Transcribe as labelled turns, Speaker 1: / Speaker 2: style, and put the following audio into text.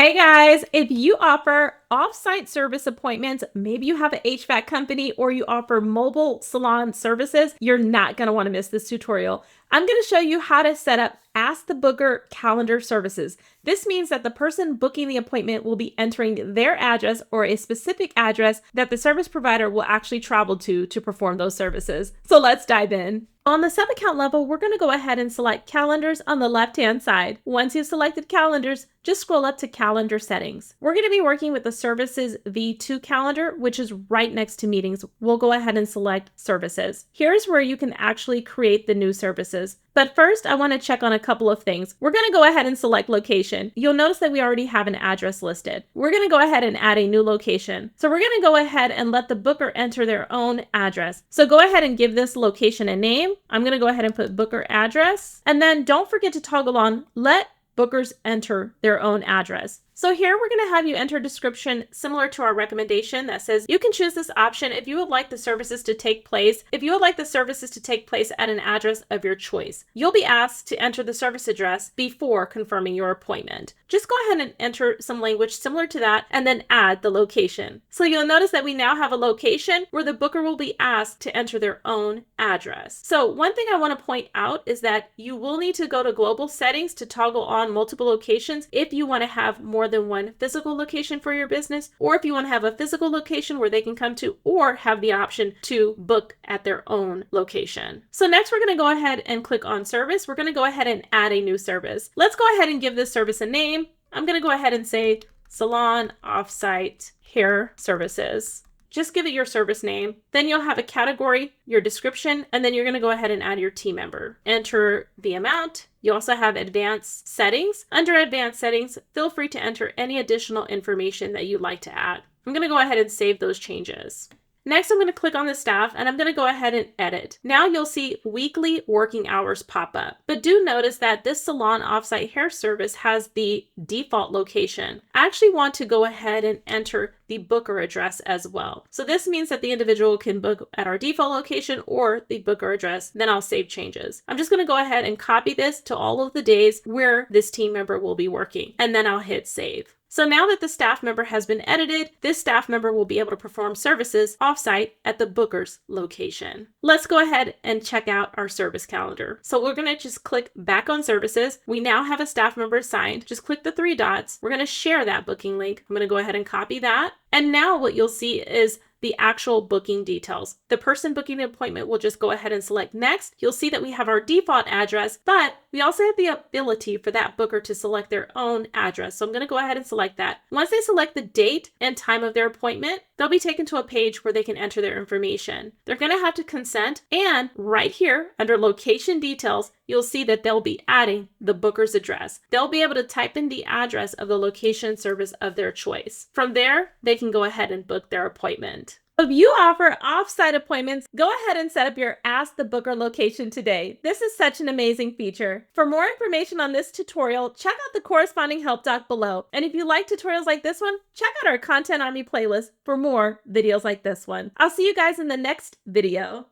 Speaker 1: Hey guys, if you offer off-site service appointments, maybe you have an HVAC company or you offer mobile salon services, you're not going to want to miss this tutorial. I'm going to show you how to set up Ask the Booker calendar services. This means that the person booking the appointment will be entering their address or a specific address that the service provider will actually travel to perform those services. So let's dive in. On the sub-account level, we're going to go ahead and select calendars on the left-hand side. Once you've selected calendars, just scroll up to calendar settings. We're going to be working with the services V2 calendar, which is right next to meetings. We'll go ahead and select services. Here's where you can actually create the new services. But first, I want to check on a couple of things. We're going to go ahead and select location. You'll notice that we already have an address listed. We're going to go ahead and add a new location. So we're going to go ahead and let the booker enter their own address. So go ahead and give this location a name. I'm going to go ahead and put booker address. And then don't forget to toggle on let bookers enter their own address. So here we're going to have you enter a description similar to our recommendation that says you can choose this option if you would like the services to take place. If you would like the services to take place at an address of your choice, you'll be asked to enter the service address before confirming your appointment. Just go ahead and enter some language similar to that and then add the location. So you'll notice that we now have a location where the booker will be asked to enter their own address. So one thing I want to point out is that you will need to go to global settings to toggle on multiple locations if you want to have more than one physical location for your business, or if you want to have a physical location where they can come to, or have the option to book at their own location. So next we're going to go ahead and click on service. We're going to go ahead and add a new service. Let's go ahead and give this service a name. I'm going to go ahead and say salon offsite hair services. Just give it your service name. Then you'll have a category, your description, and then you're going to go ahead and add your team member. Enter the amount. You also have advanced settings. Under advanced settings, feel free to enter any additional information that you'd like to add. I'm going to go ahead and save those changes. Next, I'm going to click on the staff and I'm going to go ahead and edit. Now you'll see weekly working hours pop up. But do notice that this salon offsite hair service has the default location. I actually want to go ahead and enter the booker address as well. So this means that the individual can book at our default location or the booker address. Then I'll save changes. I'm just going to go ahead and copy this to all of the days where this team member will be working. And then I'll hit save. So now that the staff member has been edited, this staff member will be able to perform services offsite at the booker's location. Let's go ahead and check out our service calendar. So we're going to just click back on services. We now have a staff member assigned. Just click the three dots. We're going to share that booking link. I'm going to go ahead and copy that. And now what you'll see is the actual booking details. The person booking the appointment will just go ahead and select next. You'll see that we have our default address, but we also have the ability for that booker to select their own address. So I'm going to go ahead and select that. Once they select the date and time of their appointment, they'll be taken to a page where they can enter their information. They're going to have to consent, and right here under location details, you'll see that they'll be adding the booker's address. They'll be able to type in the address of the location service of their choice. From there, they can go ahead and book their appointment. If you offer off-site appointments, go ahead and set up your Ask the Booker location today. This is such an amazing feature. For more information on this tutorial, check out the corresponding help doc below. And if you like tutorials like this one, check out our Content Army playlist for more videos like this one. I'll see you guys in the next video.